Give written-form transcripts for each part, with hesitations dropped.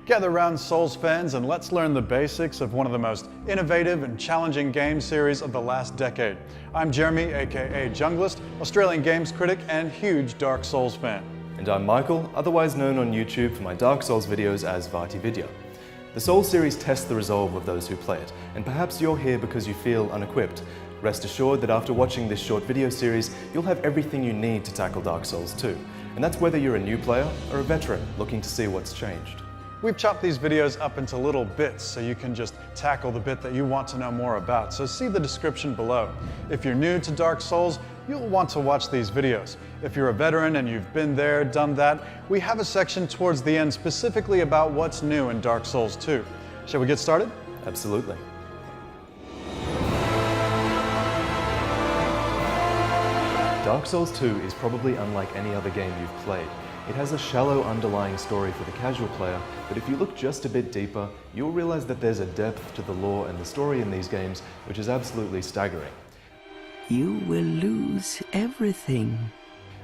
Gather round Souls fans and let's learn the basics of one of the most innovative and challenging game series of the last decade. I'm Jeremy, aka Junglist, Australian games critic and huge Dark Souls fan. And I'm Michael, otherwise known on YouTube for my Dark Souls videos as Vati Video. The Souls series tests the resolve of those who play it, and perhaps you're here because you feel unequipped. Rest assured that after watching this short video series, you'll have everything you need to tackle Dark Souls 2. And that's whether you're a new player or a veteran looking to see what's changed. We've chopped these videos up into little bits so you can just tackle the bit that you want to know more about. So see the description below. If you're new to Dark Souls, you'll want to watch these videos. If you're a veteran and you've been there, done that, we have a section towards the end specifically about what's new in Dark Souls 2. Shall we get started? Absolutely. Dark Souls 2 is probably unlike any other game you've played. It has a shallow underlying story for the casual player, but if you look just a bit deeper, you'll realize that there's a depth to the lore and the story in these games which is absolutely staggering. You will lose everything.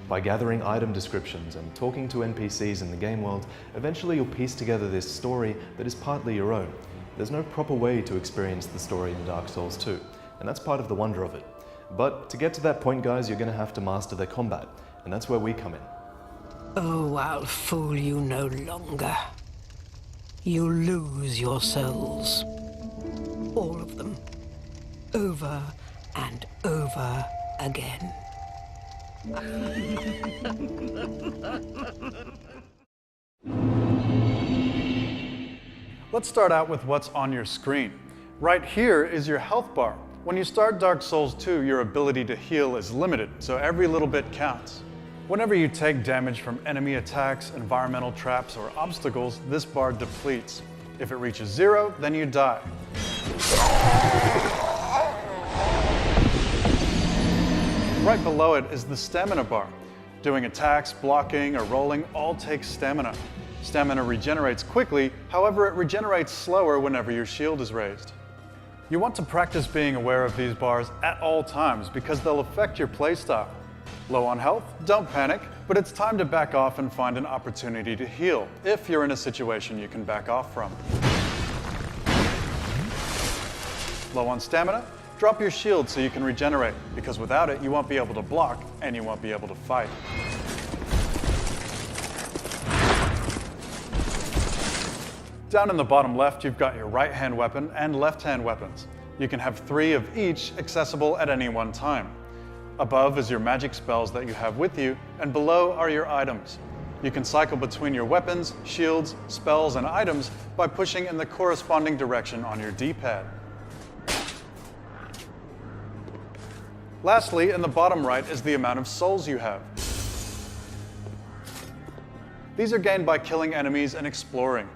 By gathering item descriptions and talking to NPCs in the game world, eventually you'll piece together this story that is partly your own. There's no proper way to experience the story in Dark Souls 2, and that's part of the wonder of it. But to get to that point, guys, you're going to have to master their combat, and that's where we come in. Oh, I'll fool you no longer. You lose your souls. All of them. Over and over again. Let's start out with what's on your screen. Right here is your health bar. When you start Dark Souls 2, your ability to heal is limited, so every little bit counts. Whenever you take damage from enemy attacks, environmental traps, or obstacles, this bar depletes. If it reaches 0, then you die. Right below it is the stamina bar. Doing attacks, blocking, or rolling all takes stamina. Stamina regenerates quickly, however it regenerates slower whenever your shield is raised. You want to practice being aware of these bars at all times because they'll affect your playstyle. Low on health? Don't panic, but it's time to back off and find an opportunity to heal, if you're in a situation you can back off from. Low on stamina? Drop your shield so you can regenerate, because without it you won't be able to block and you won't be able to fight. Down in the bottom left, you've got your right-hand weapon and left-hand weapons. You can have 3 of each accessible at any one time. Above is your magic spells that you have with you, and below are your items. You can cycle between your weapons, shields, spells, and items by pushing in the corresponding direction on your D-pad. Lastly, in the bottom right is the amount of souls you have. These are gained by killing enemies and exploring.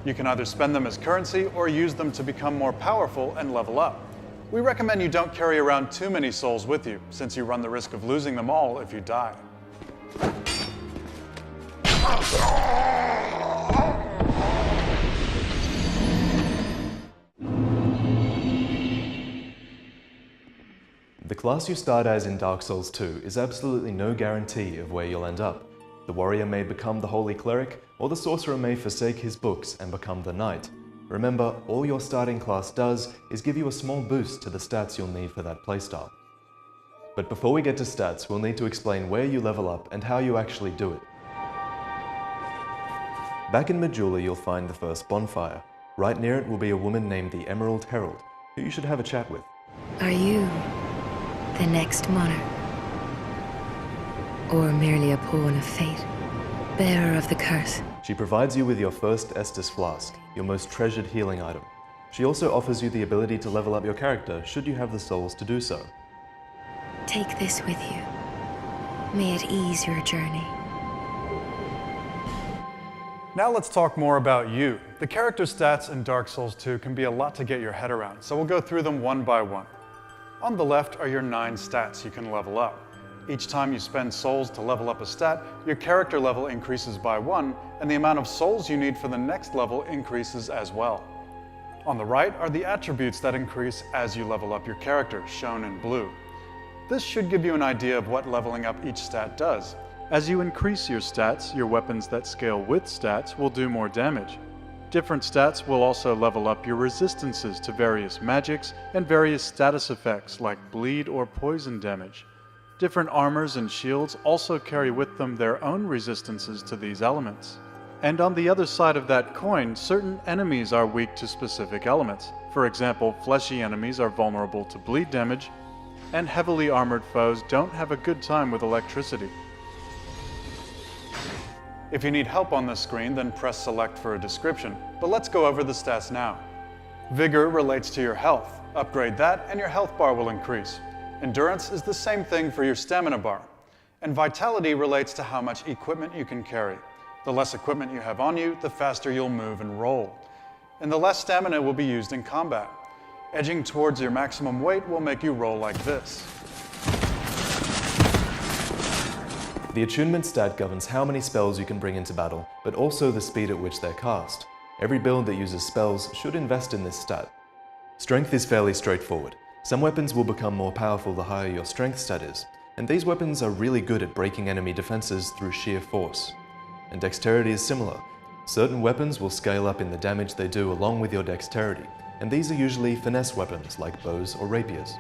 You can either spend them as currency or use them to become more powerful and level up. We recommend you don't carry around too many souls with you, since you run the risk of losing them all if you die. The class you start as in Dark Souls 2 is absolutely no guarantee of where you'll end up. The warrior may become the holy cleric, or the sorcerer may forsake his books and become the knight. Remember, all your starting class does is give you a small boost to the stats you'll need for that playstyle. But before we get to stats, we'll need to explain where you level up and how you actually do it. Back in Majula, you'll find the first bonfire. Right near it will be a woman named the Emerald Herald, who you should have a chat with. Are you the next monarch? Or merely a pawn of fate? Bearer of the curse? She provides you with your first Estus Flask, your most treasured healing item. She also offers you the ability to level up your character should you have the souls to do so. Take this with you. May it ease your journey. Now let's talk more about you. The character stats in Dark Souls 2 can be a lot to get your head around, so we'll go through them one by one. On the left are your 9 stats you can level up. Each time you spend souls to level up a stat, your character level increases by 1, and the amount of souls you need for the next level increases as well. On the right are the attributes that increase as you level up your character, shown in blue. This should give you an idea of what leveling up each stat does. As you increase your stats, your weapons that scale with stats will do more damage. Different stats will also level up your resistances to various magics and various status effects like bleed or poison damage. Different armors and shields also carry with them their own resistances to these elements. And on the other side of that coin, certain enemies are weak to specific elements. For example, fleshy enemies are vulnerable to bleed damage, and heavily armored foes don't have a good time with electricity. If you need help on this screen, then press select for a description, but let's go over the stats now. Vigor relates to your health. Upgrade that and your health bar will increase. Endurance is the same thing for your stamina bar. And vitality relates to how much equipment you can carry. The less equipment you have on you, the faster you'll move and roll. And the less stamina will be used in combat. Edging towards your maximum weight will make you roll like this. The attunement stat governs how many spells you can bring into battle, but also the speed at which they're cast. Every build that uses spells should invest in this stat. Strength is fairly straightforward. Some weapons will become more powerful the higher your strength stat is, and these weapons are really good at breaking enemy defenses through sheer force. And dexterity is similar. Certain weapons will scale up in the damage they do along with your dexterity, and these are usually finesse weapons like bows or rapiers.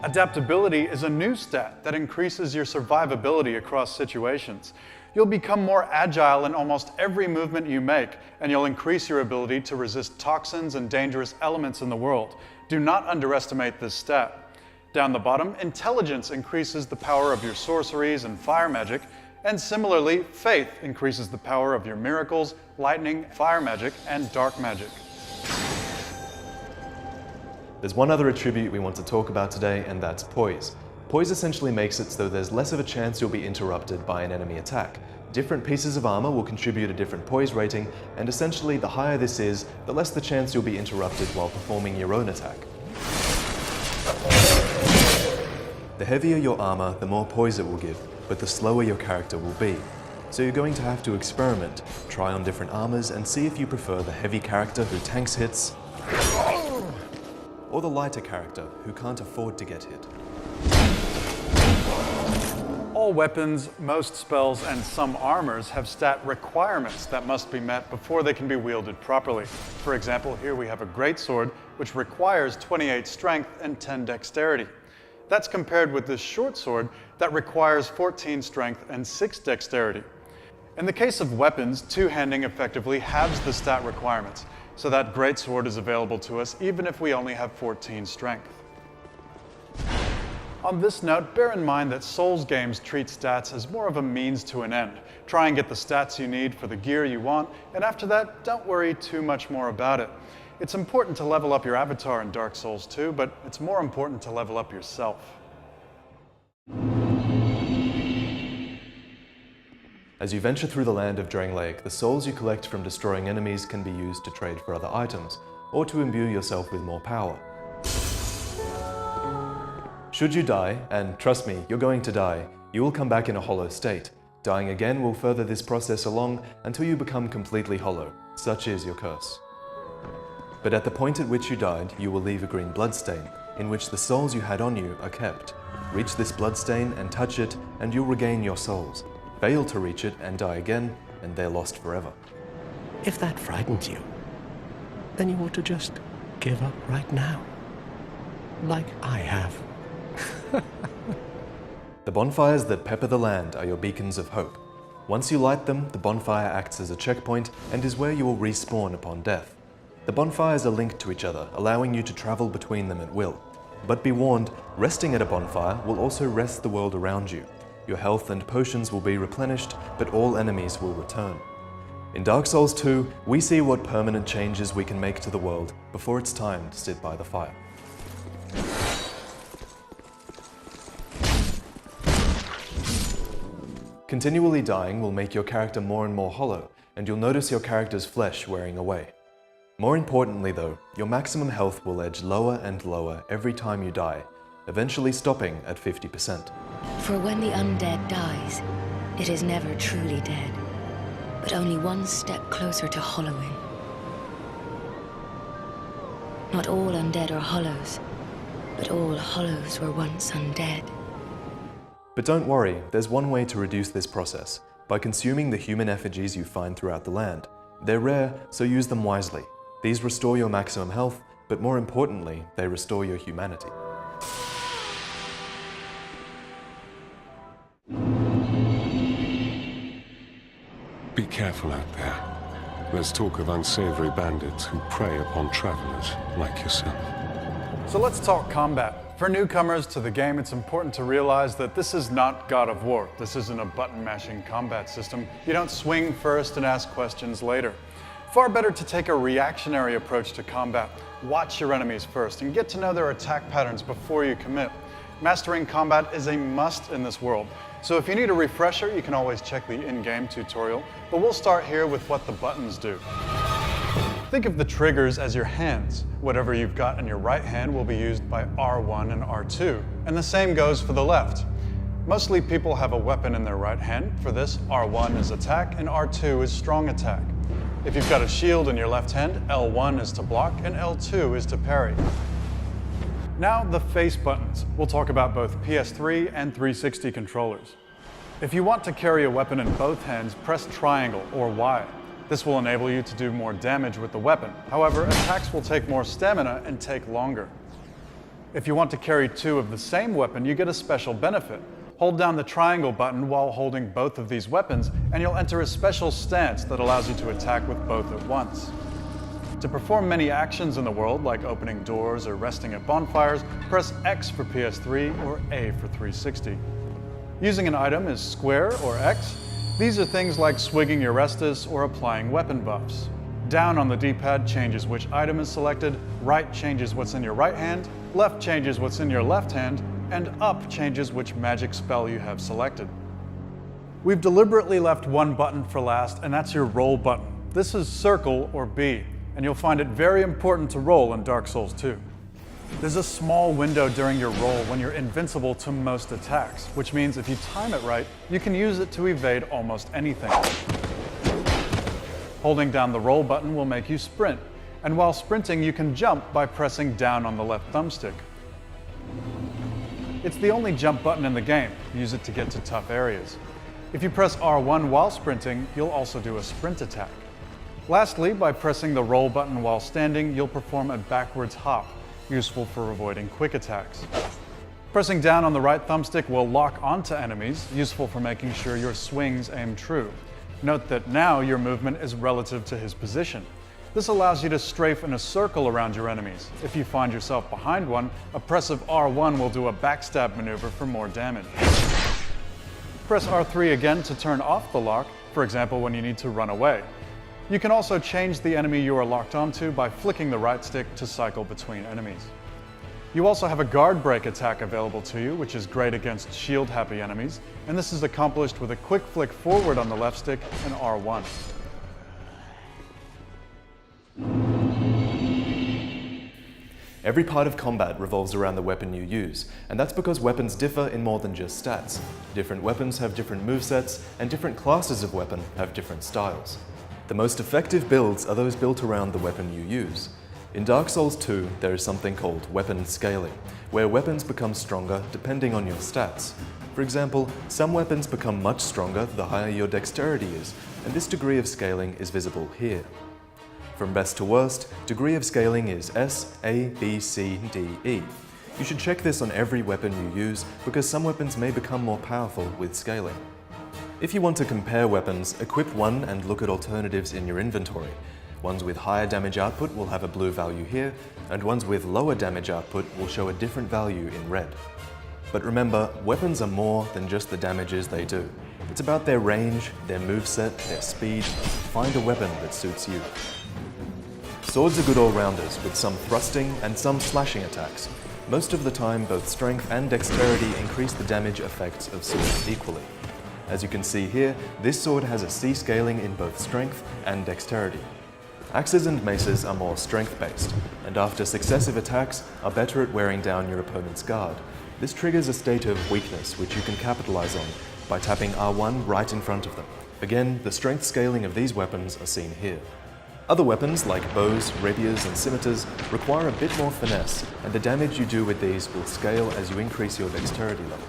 Adaptability is a new stat that increases your survivability across situations. You'll become more agile in almost every movement you make, and you'll increase your ability to resist toxins and dangerous elements in the world. Do not underestimate this stat. Down the bottom, intelligence increases the power of your sorceries and fire magic, and similarly, faith increases the power of your miracles, lightning, fire magic, and dark magic. There's one other attribute we want to talk about today, and that's poise. Poise essentially makes it so there's less of a chance you'll be interrupted by an enemy attack. Different pieces of armor will contribute a different poise rating, and essentially the higher this is, the less the chance you'll be interrupted while performing your own attack. The heavier your armor, the more poise it will give, but the slower your character will be. So you're going to have to experiment, try on different armors, and see if you prefer the heavy character who tanks hits, or the lighter character who can't afford to get hit. All weapons, most spells, and some armors have stat requirements that must be met before they can be wielded properly. For example, here we have a greatsword, which requires 28 strength and 10 dexterity. That's compared with this short sword that requires 14 strength and 6 dexterity. In the case of weapons, two-handing effectively halves the stat requirements, so that greatsword is available to us even if we only have 14 strength. On this note, bear in mind that Souls games treat stats as more of a means to an end. Try and get the stats you need for the gear you want, and after that, don't worry too much more about it. It's important to level up your avatar in Dark Souls 2, but it's more important to level up yourself. As you venture through the land of Drangleic, the souls you collect from destroying enemies can be used to trade for other items, or to imbue yourself with more power. Should you die, and trust me, you're going to die, you will come back in a hollow state. Dying again will further this process along until you become completely hollow. Such is your curse. But at the point at which you died, you will leave a green bloodstain, in which the souls you had on you are kept. Reach this bloodstain and touch it, and you'll regain your souls. Fail to reach it and die again, and they're lost forever. If that frightens you, then you ought to just give up right now. Like I have. The bonfires that pepper the land are your beacons of hope. Once you light them, the bonfire acts as a checkpoint and is where you will respawn upon death. The bonfires are linked to each other, allowing you to travel between them at will. But be warned, resting at a bonfire will also rest the world around you. Your health and potions will be replenished, but all enemies will return. In Dark Souls 2, we see what permanent changes we can make to the world before it's time to sit by the fire. Continually dying will make your character more and more hollow, and you'll notice your character's flesh wearing away. More importantly though, your maximum health will edge lower and lower every time you die, eventually stopping at 50%. For when the undead dies, it is never truly dead, but only one step closer to hollowing. Not all undead are hollows, but all hollows were once undead. But don't worry, there's one way to reduce this process, by consuming the human effigies you find throughout the land. They're rare, so use them wisely. These restore your maximum health, but more importantly, they restore your humanity. Be careful out there. There's talk of unsavory bandits who prey upon travelers like yourself. So let's talk combat. For newcomers to the game, it's important to realize that this is not God of War. This isn't a button-mashing combat system. You don't swing first and ask questions later. Far better to take a reactionary approach to combat. Watch your enemies first and get to know their attack patterns before you commit. Mastering combat is a must in this world. So if you need a refresher, you can always check the in-game tutorial, but we'll start here with what the buttons do. Think of the triggers as your hands. Whatever you've got in your right hand will be used by R1 and R2, and the same goes for the left. Mostly people have a weapon in their right hand. For this, R1 is attack and R2 is strong attack. If you've got a shield in your left hand, L1 is to block and L2 is to parry. Now the face buttons. We'll talk about both PS3 and 360 controllers. If you want to carry a weapon in both hands, press triangle or Y. This will enable you to do more damage with the weapon. However, attacks will take more stamina and take longer. If you want to carry two of the same weapon, you get a special benefit. Hold down the triangle button while holding both of these weapons, and you'll enter a special stance that allows you to attack with both at once. To perform many actions in the world, like opening doors or resting at bonfires, press X for PS3 or A for 360. Using an item is square or X. These are things like swigging your restus or applying weapon buffs. Down on the D-pad changes which item is selected, right changes what's in your right hand, left changes what's in your left hand, and up changes which magic spell you have selected. We've deliberately left one button for last, and that's your roll button. This is circle or B, and you'll find it very important to roll in Dark Souls 2. There's a small window during your roll when you're invincible to most attacks, which means if you time it right, you can use it to evade almost anything. Holding down the roll button will make you sprint, and while sprinting you can jump by pressing down on the left thumbstick. It's the only jump button in the game. Use it to get to tough areas. If you press R1 while sprinting, you'll also do a sprint attack. Lastly, by pressing the roll button while standing, you'll perform a backwards hop, useful for avoiding quick attacks. Pressing down on the right thumbstick will lock onto enemies, useful for making sure your swings aim true. Note that now your movement is relative to his position. This allows you to strafe in a circle around your enemies. If you find yourself behind one, a press of R1 will do a backstab maneuver for more damage. Press R3 again to turn off the lock, for example when you need to run away. You can also change the enemy you are locked onto by flicking the right stick to cycle between enemies. You also have a guard break attack available to you, which is great against shield-happy enemies, and this is accomplished with a quick flick forward on the left stick and R1. Every part of combat revolves around the weapon you use, and that's because weapons differ in more than just stats. Different weapons have different movesets, and different classes of weapon have different styles. The most effective builds are those built around the weapon you use. In Dark Souls 2, there is something called weapon scaling, where weapons become stronger depending on your stats. For example, some weapons become much stronger the higher your dexterity is, and this degree of scaling is visible here. From best to worst, degree of scaling is S, A, B, C, D, E. You should check this on every weapon you use because some weapons may become more powerful with scaling. If you want to compare weapons, equip one and look at alternatives in your inventory. Ones with higher damage output will have a blue value here, and ones with lower damage output will show a different value in red. But remember, weapons are more than just the damages they do. It's about their range, their moveset, their speed. Find a weapon that suits you. Swords are good all-rounders, with some thrusting and some slashing attacks. Most of the time, both strength and dexterity increase the damage effects of swords equally. As you can see here, this sword has a C scaling in both strength and dexterity. Axes and maces are more strength-based, and after successive attacks are better at wearing down your opponent's guard. This triggers a state of weakness which you can capitalize on by tapping R1 right in front of them. Again, the strength scaling of these weapons are seen here. Other weapons like bows, rapiers and scimitars require a bit more finesse, and the damage you do with these will scale as you increase your dexterity level.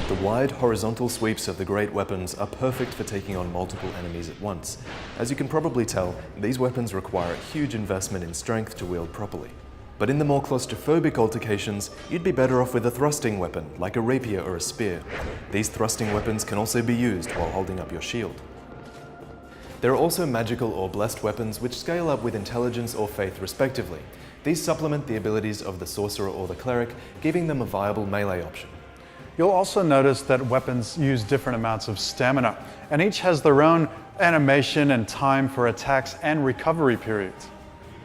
The wide horizontal sweeps of the great weapons are perfect for taking on multiple enemies at once. As you can probably tell, these weapons require a huge investment in strength to wield properly. But in the more claustrophobic altercations, you'd be better off with a thrusting weapon, like a rapier or a spear. These thrusting weapons can also be used while holding up your shield. There are also magical or blessed weapons which scale up with intelligence or faith respectively. These supplement the abilities of the sorcerer or the cleric, giving them a viable melee option. You'll also notice that weapons use different amounts of stamina, and each has their own animation and time for attacks and recovery periods.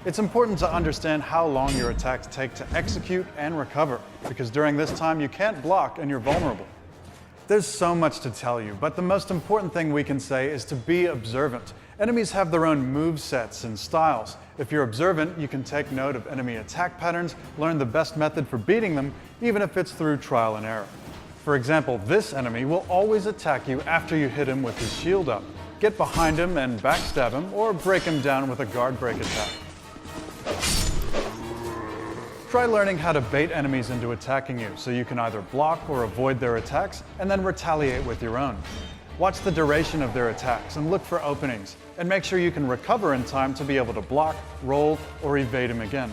It's important to understand how long your attacks take to execute and recover, because during this time you can't block and you're vulnerable. There's so much to tell you, but the most important thing we can say is to be observant. Enemies have their own move sets and styles. If you're observant, you can take note of enemy attack patterns, learn the best method for beating them, even if it's through trial and error. For example, this enemy will always attack you after you hit him with his shield up. Get behind him and backstab him, or break him down with a guard break attack. Try learning how to bait enemies into attacking you, so you can either block or avoid their attacks, and then retaliate with your own. Watch the duration of their attacks and look for openings, and make sure you can recover in time to be able to block, roll, or evade him again.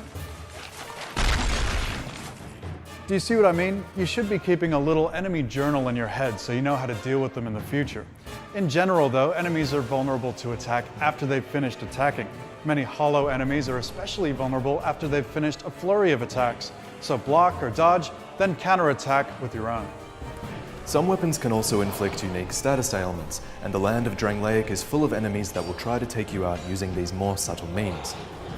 Do you see what I mean? You should be keeping a little enemy journal in your head so you know how to deal with them in the future. In general though, enemies are vulnerable to attack after they've finished attacking. Many hollow enemies are especially vulnerable after they've finished a flurry of attacks. So block or dodge, then counterattack with your own. Some weapons can also inflict unique status ailments, and the land of Drangleic is full of enemies that will try to take you out using these more subtle means.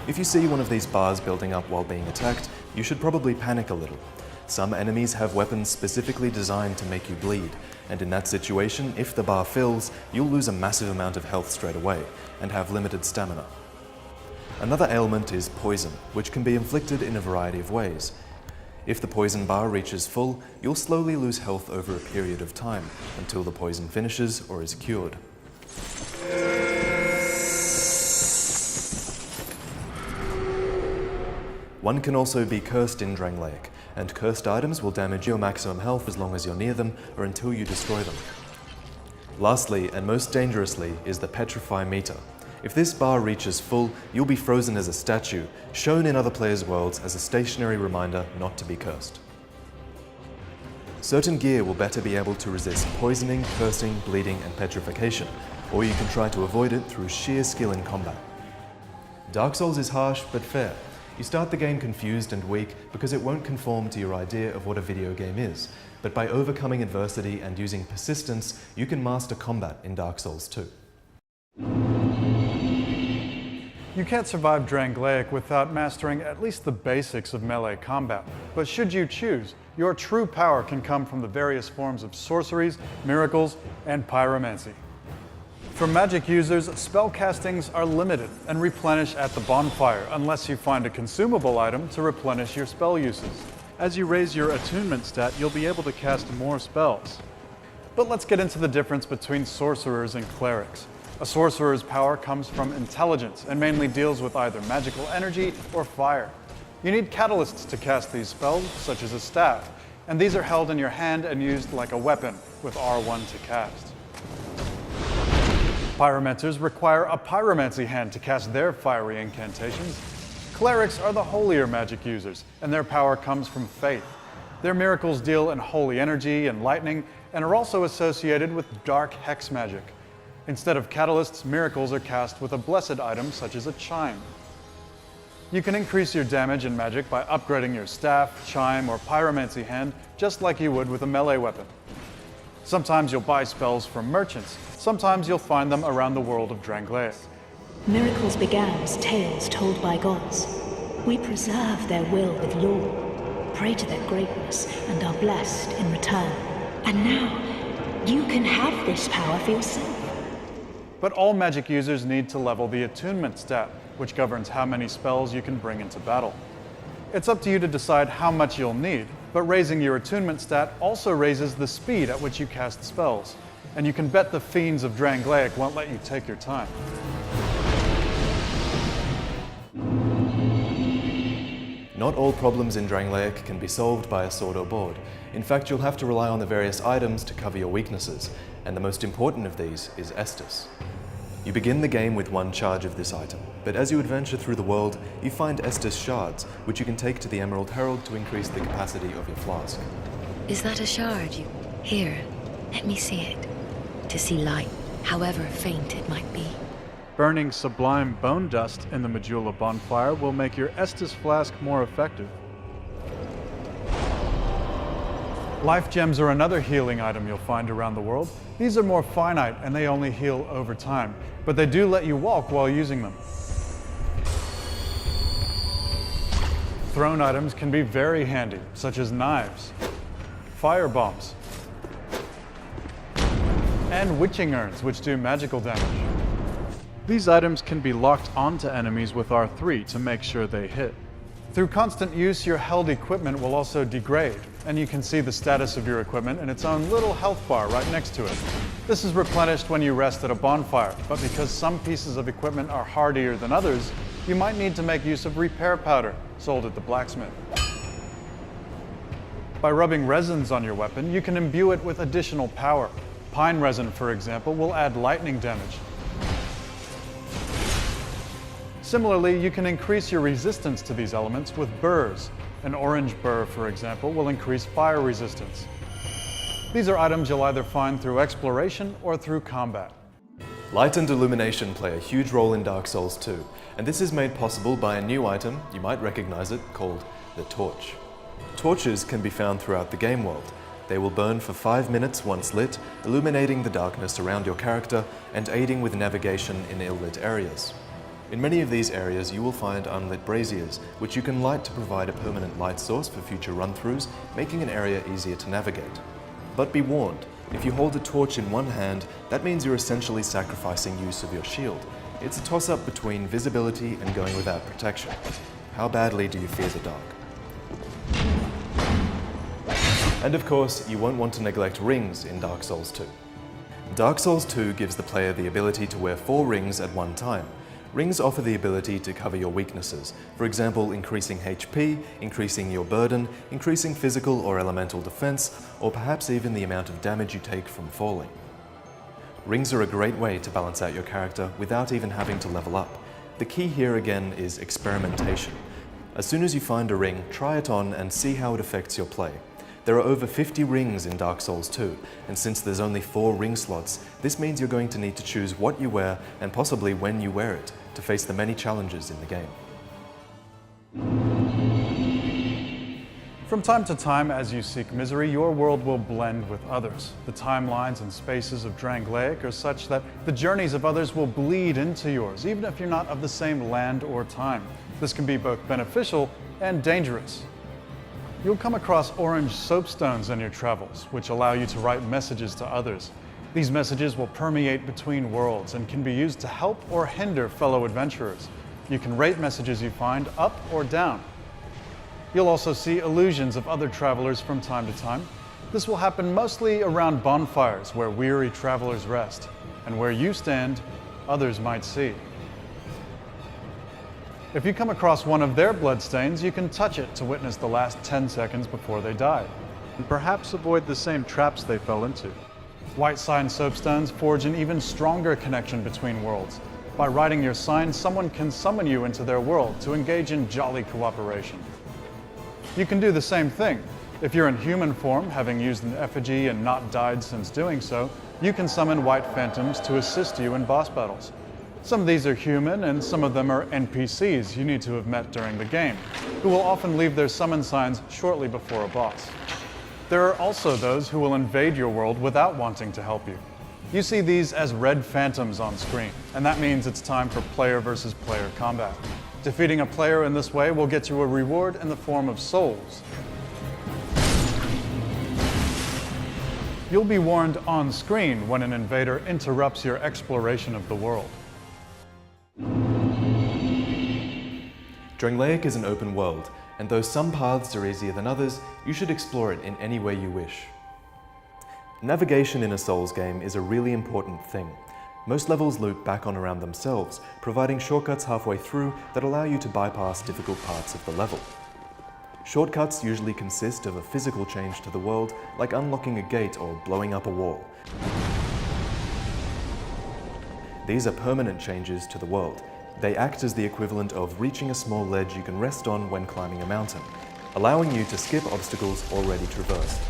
If you see one of these bars building up while being attacked, you should probably panic a little. Some enemies have weapons specifically designed to make you bleed, and in that situation, if the bar fills, you'll lose a massive amount of health straight away, and have limited stamina. Another ailment is poison, which can be inflicted in a variety of ways. If the poison bar reaches full, you'll slowly lose health over a period of time, until the poison finishes or is cured. One can also be cursed in Drangleic, and cursed items will damage your maximum health as long as you're near them or until you destroy them. Lastly, and most dangerously, is the Petrify meter. If this bar reaches full, you'll be frozen as a statue, shown in other players' worlds as a stationary reminder not to be cursed. Certain gear will better be able to resist poisoning, cursing, bleeding, and petrification, or you can try to avoid it through sheer skill in combat. Dark Souls is harsh but fair. You start the game confused and weak because it won't conform to your idea of what a video game is, but by overcoming adversity and using persistence, you can master combat in Dark Souls 2. You can't survive Drangleic without mastering at least the basics of melee combat, but should you choose, your true power can come from the various forms of sorceries, miracles, and pyromancy. For magic users, spell castings are limited and replenish at the bonfire unless you find a consumable item to replenish your spell uses. As you raise your attunement stat, you'll be able to cast more spells. But let's get into the difference between sorcerers and clerics. A sorcerer's power comes from intelligence and mainly deals with either magical energy or fire. You need catalysts to cast these spells, such as a staff, and these are held in your hand and used like a weapon with R1 to cast. Pyromancers require a pyromancy hand to cast their fiery incantations. Clerics are the holier magic users, and their power comes from faith. Their miracles deal in holy energy and lightning, and are also associated with dark hex magic. Instead of catalysts, miracles are cast with a blessed item such as a chime. You can increase your damage and magic by upgrading your staff, chime, or pyromancy hand, just like you would with a melee weapon. Sometimes you'll buy spells from merchants. Sometimes you'll find them around the world of Drangleic. Miracles began as tales told by gods. We preserve their will with lore, pray to their greatness, and are blessed in return. And now, you can have this power for yourself. But all magic users need to level the attunement stat, which governs how many spells you can bring into battle. It's up to you to decide how much you'll need, but raising your attunement stat also raises the speed at which you cast spells, and you can bet the fiends of Drangleic won't let you take your time. Not all problems in Drangleic can be solved by a sword or board. In fact, you'll have to rely on the various items to cover your weaknesses, and the most important of these is Estus. You begin the game with one charge of this item, but as you adventure through the world, you find Estus shards, which you can take to the Emerald Herald to increase the capacity of your flask. Is that a shard? Here, let me see it. To see light, however faint it might be. Burning sublime bone dust in the Majula bonfire will make your Estus flask more effective. Life gems are another healing item you'll find around the world. These are more finite and they only heal over time, but they do let you walk while using them. Thrown items can be very handy, such as knives, fire bombs, and witching urns, which do magical damage. These items can be locked onto enemies with R3 to make sure they hit. Through constant use, your held equipment will also degrade, and you can see the status of your equipment in its own little health bar right next to it. This is replenished when you rest at a bonfire, but because some pieces of equipment are hardier than others, you might need to make use of repair powder, sold at the blacksmith. By rubbing resins on your weapon, you can imbue it with additional power. Pine resin, for example, will add lightning damage. Similarly, you can increase your resistance to these elements with burrs. An orange burr, for example, will increase fire resistance. These are items you'll either find through exploration or through combat. Light and illumination play a huge role in Dark Souls 2, and this is made possible by a new item, you might recognize it, called the torch. Torches can be found throughout the game world. They will burn for 5 minutes once lit, illuminating the darkness around your character and aiding with navigation in ill-lit areas. In many of these areas you will find unlit braziers, which you can light to provide a permanent light source for future run-throughs, making an area easier to navigate. But be warned, if you hold a torch in one hand, that means you're essentially sacrificing use of your shield. It's a toss-up between visibility and going without protection. How badly do you fear the dark? And of course, you won't want to neglect rings in Dark Souls 2. Dark Souls 2 gives the player the ability to wear 4 rings at one time. Rings offer the ability to cover your weaknesses, for example increasing HP, increasing your burden, increasing physical or elemental defense, or perhaps even the amount of damage you take from falling. Rings are a great way to balance out your character without even having to level up. The key here again is experimentation. As soon as you find a ring, try it on and see how it affects your play. There are over 50 rings in Dark Souls 2, and since there's only 4 ring slots, this means you're going to need to choose what you wear and possibly when you wear it to face the many challenges in the game. From time to time, as you seek misery, your world will blend with others. The timelines and spaces of Drangleic are such that the journeys of others will bleed into yours, even if you're not of the same land or time. This can be both beneficial and dangerous. You'll come across orange soapstones in your travels, which allow you to write messages to others. These messages will permeate between worlds and can be used to help or hinder fellow adventurers. You can rate messages you find up or down. You'll also see illusions of other travelers from time to time. This will happen mostly around bonfires where weary travelers rest, and where you stand, others might see. If you come across one of their bloodstains, you can touch it to witness the last 10 seconds before they died, and perhaps avoid the same traps they fell into. White sign soapstones forge an even stronger connection between worlds. By writing your sign, someone can summon you into their world to engage in jolly cooperation. You can do the same thing. If you're in human form, having used an effigy and not died since doing so, you can summon white phantoms to assist you in boss battles. Some of these are human, and some of them are NPCs you need to have met during the game, who will often leave their summon signs shortly before a boss. There are also those who will invade your world without wanting to help you. You see these as red phantoms on screen, and that means it's time for player versus player combat. Defeating a player in this way will get you a reward in the form of souls. You'll be warned on screen when an invader interrupts your exploration of the world. Drangleic is an open world, and though some paths are easier than others, you should explore it in any way you wish. Navigation in a Souls game is a really important thing. Most levels loop back on around themselves, providing shortcuts halfway through that allow you to bypass difficult parts of the level. Shortcuts usually consist of a physical change to the world, like unlocking a gate or blowing up a wall. These are permanent changes to the world. They act as the equivalent of reaching a small ledge you can rest on when climbing a mountain, allowing you to skip obstacles already traversed.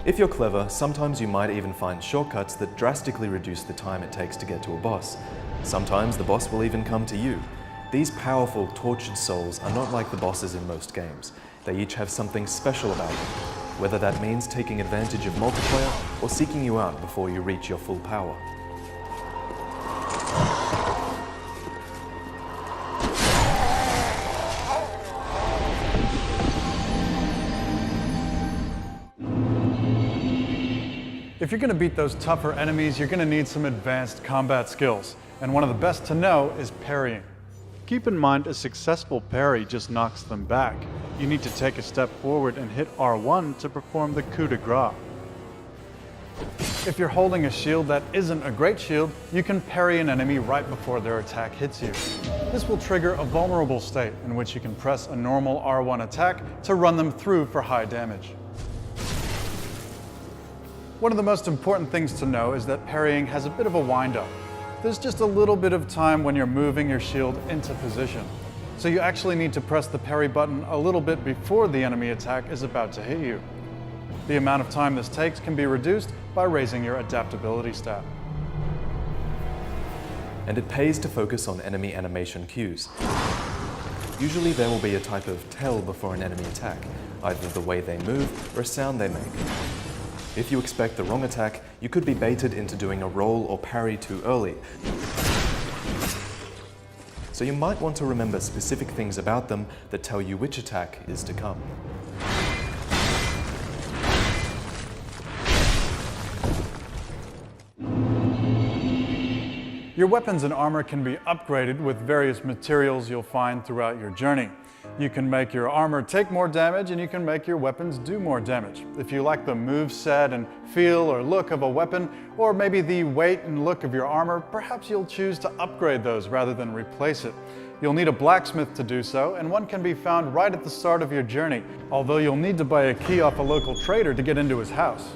If you're clever, sometimes you might even find shortcuts that drastically reduce the time it takes to get to a boss. Sometimes the boss will even come to you. These powerful, tortured souls are not like the bosses in most games. They each have something special about them, whether that means taking advantage of multiplayer or seeking you out before you reach your full power. If you're going to beat those tougher enemies, you're going to need some advanced combat skills, and one of the best to know is parrying. Keep in mind a successful parry just knocks them back. You need to take a step forward and hit R1 to perform the coup de grace. If you're holding a shield that isn't a great shield, you can parry an enemy right before their attack hits you. This will trigger a vulnerable state in which you can press a normal R1 attack to run them through for high damage. One of the most important things to know is that parrying has a bit of a wind-up. There's just a little bit of time when you're moving your shield into position. So you actually need to press the parry button a little bit before the enemy attack is about to hit you. The amount of time this takes can be reduced by raising your adaptability stat. And it pays to focus on enemy animation cues. Usually there will be a type of tell before an enemy attack, either the way they move or a sound they make. If you expect the wrong attack, you could be baited into doing a roll or parry too early. So you might want to remember specific things about them that tell you which attack is to come. Your weapons and armor can be upgraded with various materials you'll find throughout your journey. You can make your armor take more damage, and you can make your weapons do more damage. If you like the moveset and feel or look of a weapon, or maybe the weight and look of your armor, perhaps you'll choose to upgrade those rather than replace it. You'll need a blacksmith to do so, and one can be found right at the start of your journey, although you'll need to buy a key off a local trader to get into his house.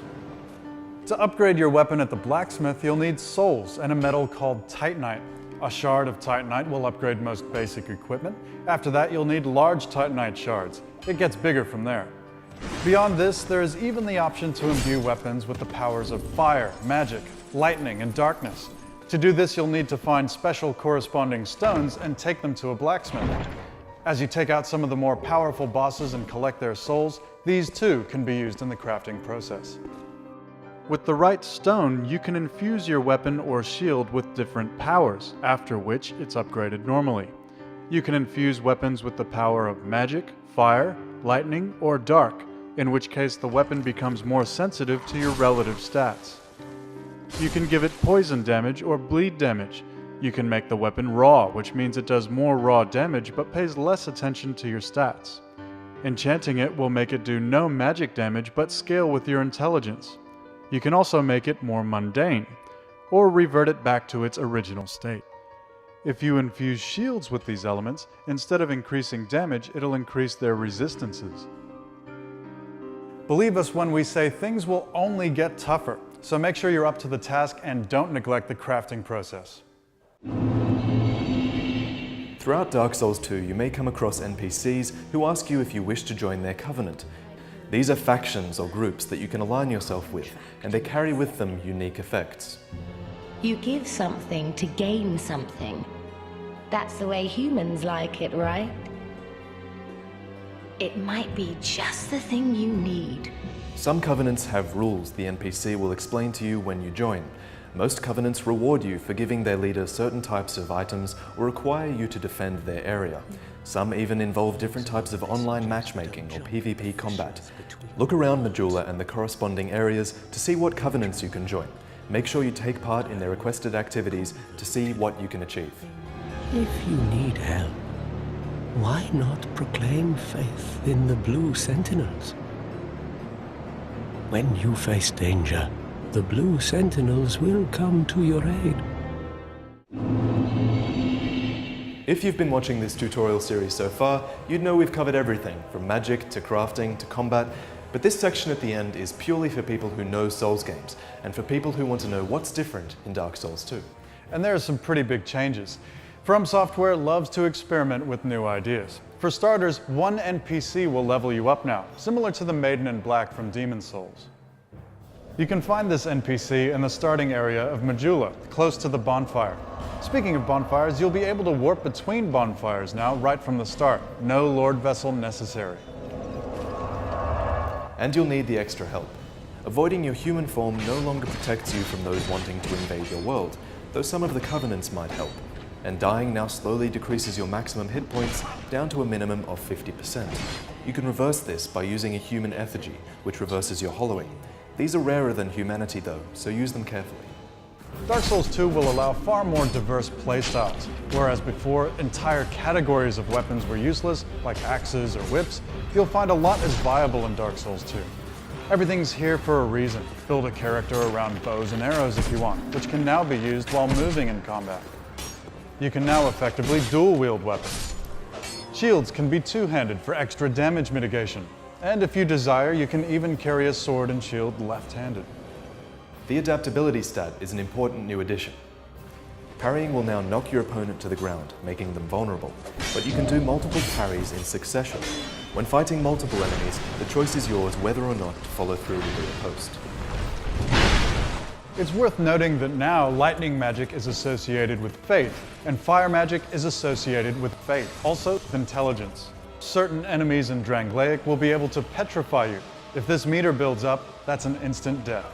To upgrade your weapon at the blacksmith, you'll need souls and a metal called titanite. A shard of titanite will upgrade most basic equipment. After that, you'll need large titanite shards. It gets bigger from there. Beyond this, there is even the option to imbue weapons with the powers of fire, magic, lightning, and darkness. To do this, you'll need to find special corresponding stones and take them to a blacksmith. As you take out some of the more powerful bosses and collect their souls, these too can be used in the crafting process. With the right stone, you can infuse your weapon or shield with different powers, after which it's upgraded normally. You can infuse weapons with the power of magic, fire, lightning, or dark, in which case the weapon becomes more sensitive to your relative stats. You can give it poison damage or bleed damage. You can make the weapon raw, which means it does more raw damage but pays less attention to your stats. Enchanting it will make it do no magic damage but scale with your intelligence. You can also make it more mundane, or revert it back to its original state. If you infuse shields with these elements, instead of increasing damage, it'll increase their resistances. Believe us when we say things will only get tougher, so make sure you're up to the task and don't neglect the crafting process. Throughout Dark Souls 2, you may come across NPCs who ask you if you wish to join their covenant. These are factions or groups that you can align yourself with, and they carry with them unique effects. You give something to gain something. That's the way humans like it, right? It might be just the thing you need. Some covenants have rules the NPC will explain to you when you join. Most covenants reward you for giving their leader certain types of items or require you to defend their area. Some even involve different types of online matchmaking or PvP combat. Look around Majula and the corresponding areas to see what covenants you can join. Make sure you take part in their requested activities to see what you can achieve. If you need help, why not proclaim faith in the Blue Sentinels? When you face danger, the Blue Sentinels will come to your aid. If you've been watching this tutorial series so far, you'd know we've covered everything, from magic to crafting to combat, but this section at the end is purely for people who know Souls games, and for people who want to know what's different in Dark Souls 2. And there are some pretty big changes. From Software loves to experiment with new ideas. For starters, one NPC will level you up now, similar to the Maiden in Black from Demon's Souls. You can find this NPC in the starting area of Majula, close to the bonfire. Speaking of bonfires, you'll be able to warp between bonfires now, right from the start. No Lord Vessel necessary. And you'll need the extra help. Avoiding your human form no longer protects you from those wanting to invade your world, though some of the covenants might help. And dying now slowly decreases your maximum hit points down to a minimum of 50%. You can reverse this by using a human effigy, which reverses your hollowing. These are rarer than humanity though, so use them carefully. Dark Souls 2 will allow far more diverse playstyles, whereas before entire categories of weapons were useless, like axes or whips. You'll find a lot is viable in Dark Souls 2. Everything's here for a reason. Build a character around bows and arrows if you want, which can now be used while moving in combat. You can now effectively dual-wield weapons. Shields can be two-handed for extra damage mitigation. And if you desire, you can even carry a sword and shield left-handed. The adaptability stat is an important new addition. Parrying will now knock your opponent to the ground, making them vulnerable, but you can do multiple parries in succession. When fighting multiple enemies, the choice is yours whether or not to follow through with your riposte. It's worth noting that now lightning magic is associated with faith, and fire magic is associated with faith, also with intelligence. Certain enemies in Drangleic will be able to petrify you. If this meter builds up, that's an instant death.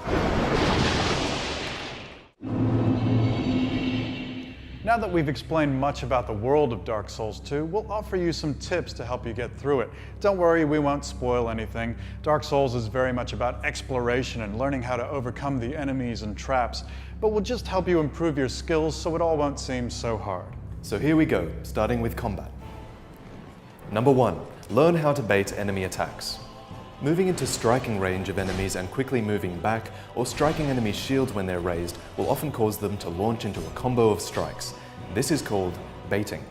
Now that we've explained much about the world of Dark Souls 2, we'll offer you some tips to help you get through it. Don't worry, we won't spoil anything. Dark Souls is very much about exploration and learning how to overcome the enemies and traps, but we'll just help you improve your skills so it all won't seem so hard. So here we go, starting with combat. Number 1. Learn how to bait enemy attacks. Moving into striking range of enemies and quickly moving back, or striking enemy shields when they're raised, will often cause them to launch into a combo of strikes. This is called baiting.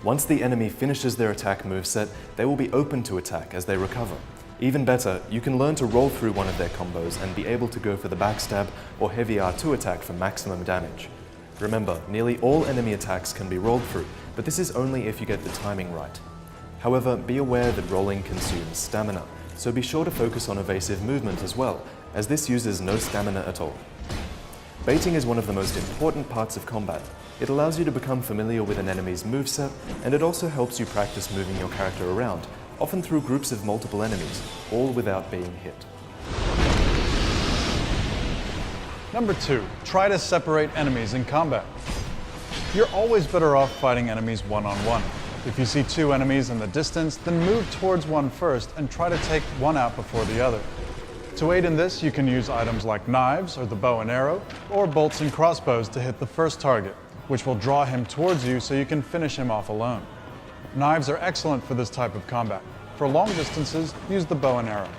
Once the enemy finishes their attack moveset, they will be open to attack as they recover. Even better, you can learn to roll through one of their combos and be able to go for the backstab or heavy R2 attack for maximum damage. Remember, nearly all enemy attacks can be rolled through, but this is only if you get the timing right. However, be aware that rolling consumes stamina, so be sure to focus on evasive movement as well, as this uses no stamina at all. Baiting is one of the most important parts of combat. It allows you to become familiar with an enemy's moveset, and it also helps you practice moving your character around, often through groups of multiple enemies, all without being hit. Number 2, try to separate enemies in combat. You're always better off fighting enemies one-on-one. If you see two enemies in the distance, then move towards one first and try to take one out before the other. To aid in this, you can use items like knives or the bow and arrow, or bolts and crossbows to hit the first target, which will draw him towards you so you can finish him off alone. Knives are excellent for this type of combat. For long distances, use the bow and arrow.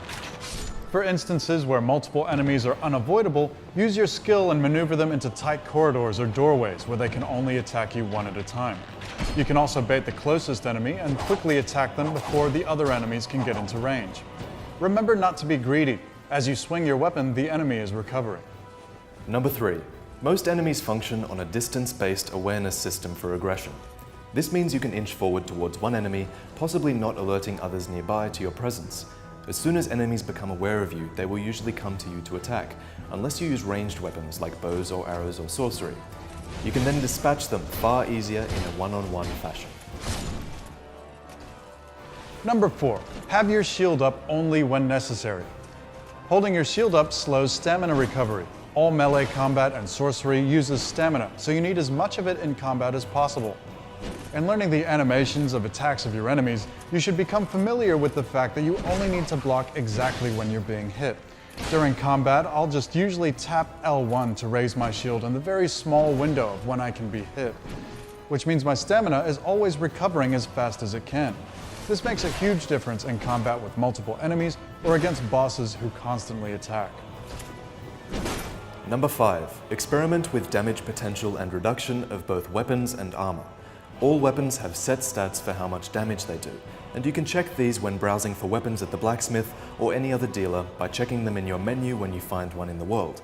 For instances where multiple enemies are unavoidable, use your skill and maneuver them into tight corridors or doorways where they can only attack you one at a time. You can also bait the closest enemy and quickly attack them before the other enemies can get into range. Remember not to be greedy. As you swing your weapon, the enemy is recovering. Number 3. Most enemies function on a distance-based awareness system for aggression. This means you can inch forward towards one enemy, possibly not alerting others nearby to your presence. As soon as enemies become aware of you, they will usually come to you to attack, unless you use ranged weapons like bows or arrows or sorcery. You can then dispatch them far easier in a one-on-one fashion. Number 4, have your shield up only when necessary. Holding your shield up slows stamina recovery. All melee combat and sorcery uses stamina, so you need as much of it in combat as possible. In learning the animations of attacks of your enemies, you should become familiar with the fact that you only need to block exactly when you're being hit. During combat, I'll just usually tap L1 to raise my shield in the very small window of when I can be hit, which means my stamina is always recovering as fast as it can. This makes a huge difference in combat with multiple enemies or against bosses who constantly attack. Number 5. Experiment with damage potential and reduction of both weapons and armor. All weapons have set stats for how much damage they do, and you can check these when browsing for weapons at the blacksmith or any other dealer by checking them in your menu when you find one in the world.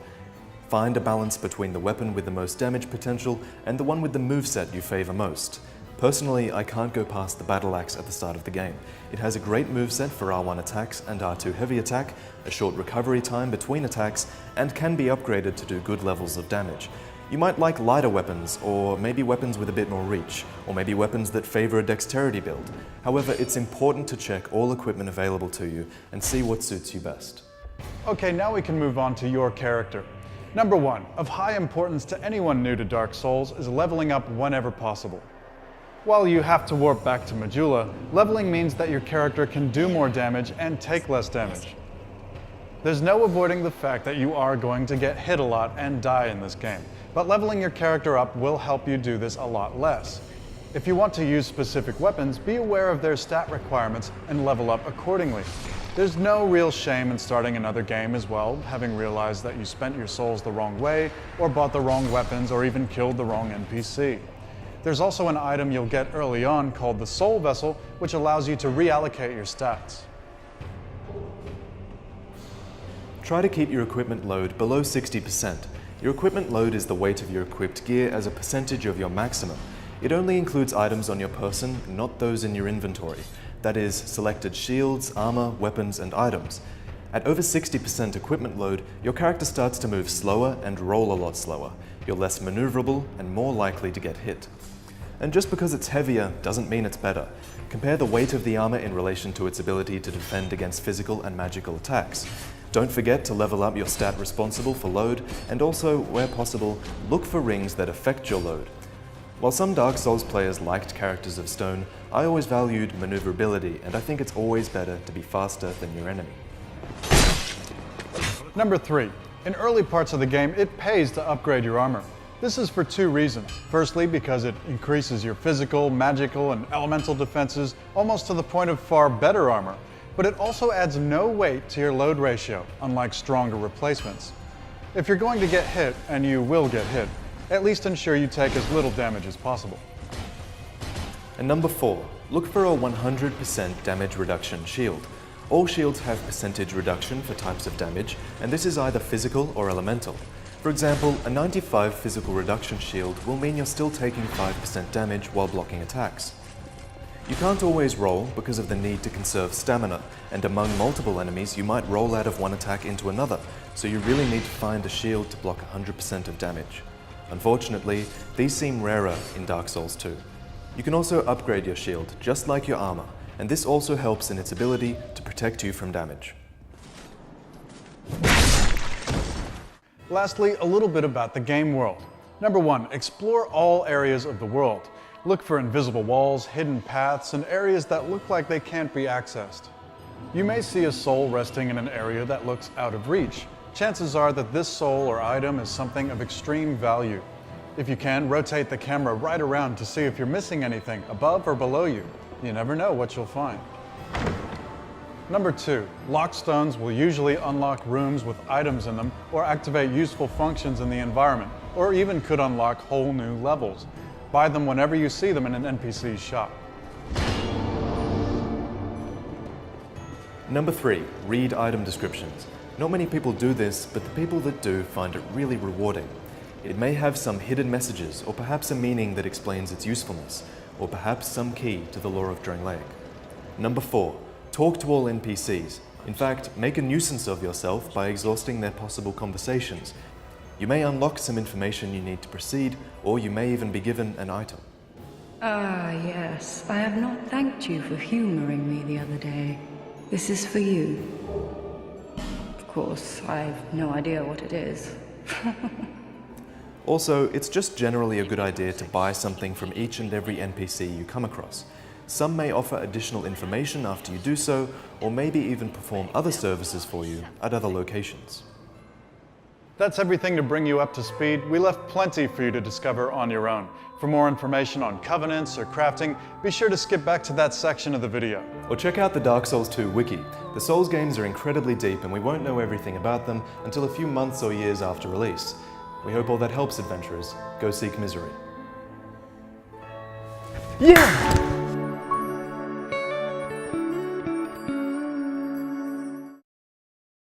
Find a balance between the weapon with the most damage potential and the one with the moveset you favor most. Personally, I can't go past the battle axe at the start of the game. It has a great moveset for R1 attacks and R2 heavy attack, a short recovery time between attacks, and can be upgraded to do good levels of damage. You might like lighter weapons, or maybe weapons with a bit more reach, or maybe weapons that favor a dexterity build. However, it's important to check all equipment available to you and see what suits you best. Okay, now we can move on to your character. Number 1, of high importance to anyone new to Dark Souls is leveling up whenever possible. While you have to warp back to Majula, leveling means that your character can do more damage and take less damage. There's no avoiding the fact that you are going to get hit a lot and die in this game, but leveling your character up will help you do this a lot less. If you want to use specific weapons, be aware of their stat requirements and level up accordingly. There's no real shame in starting another game as well, having realized that you spent your souls the wrong way, or bought the wrong weapons, or even killed the wrong NPC. There's also an item you'll get early on called the Soul Vessel, which allows you to reallocate your stats. Try to keep your equipment load below 60%. Your equipment load is the weight of your equipped gear as a percentage of your maximum. It only includes items on your person, not those in your inventory. That is, selected shields, armor, weapons, and items. At over 60% equipment load, your character starts to move slower and roll a lot slower. You're less maneuverable and more likely to get hit. And just because it's heavier doesn't mean it's better. Compare the weight of the armor in relation to its ability to defend against physical and magical attacks. Don't forget to level up your stat responsible for load, and also, where possible, look for rings that affect your load. While some Dark Souls players liked characters of stone, I always valued maneuverability, and I think it's always better to be faster than your enemy. Number 3, in early parts of the game, it pays to upgrade your armor. This is for 2 reasons. Firstly, because it increases your physical, magical, and elemental defenses almost to the point of far better armor. But it also adds no weight to your load ratio, unlike stronger replacements. If you're going to get hit, and you will get hit, at least ensure you take as little damage as possible. And number 4, look for a 100% damage reduction shield. All shields have percentage reduction for types of damage, and this is either physical or elemental. For example, a 95 physical reduction shield will mean you're still taking 5% damage while blocking attacks. You can't always roll because of the need to conserve stamina, and among multiple enemies you might roll out of one attack into another, so you really need to find a shield to block 100% of damage. Unfortunately, these seem rarer in Dark Souls 2. You can also upgrade your shield, just like your armor, and this also helps in its ability to protect you from damage. Lastly, a little bit about the game world. Number 1, explore all areas of the world. Look for invisible walls, hidden paths, and areas that look like they can't be accessed. You may see a soul resting in an area that looks out of reach. Chances are that this soul or item is something of extreme value. If you can, rotate the camera right around to see if you're missing anything above or below you. You never know what you'll find. Number 2, locked stones will usually unlock rooms with items in them or activate useful functions in the environment, or even could unlock whole new levels. Buy them whenever you see them in an NPC's shop. Number 3, read item descriptions. Not many people do this, but the people that do find it really rewarding. It may have some hidden messages, or perhaps a meaning that explains its usefulness, or perhaps some key to the lore of Drangleic. Number 4, talk to all NPCs. In fact, make a nuisance of yourself by exhausting their possible conversations. You may unlock some information you need to proceed, or you may even be given an item. Ah, yes. I have not thanked you for humoring me the other day. This is for you. Of course, I've no idea what it is. Also, it's just generally a good idea to buy something from each and every NPC you come across. Some may offer additional information after you do so, or maybe even perform other services for you at other locations. That's everything to bring you up to speed. We left plenty for you to discover on your own. For more information on covenants or crafting, be sure to skip back to that section of the video. Or check out the Dark Souls 2 wiki. The Souls games are incredibly deep and we won't know everything about them until a few months or years after release. We hope all that helps, adventurers. Go seek misery. Yeah!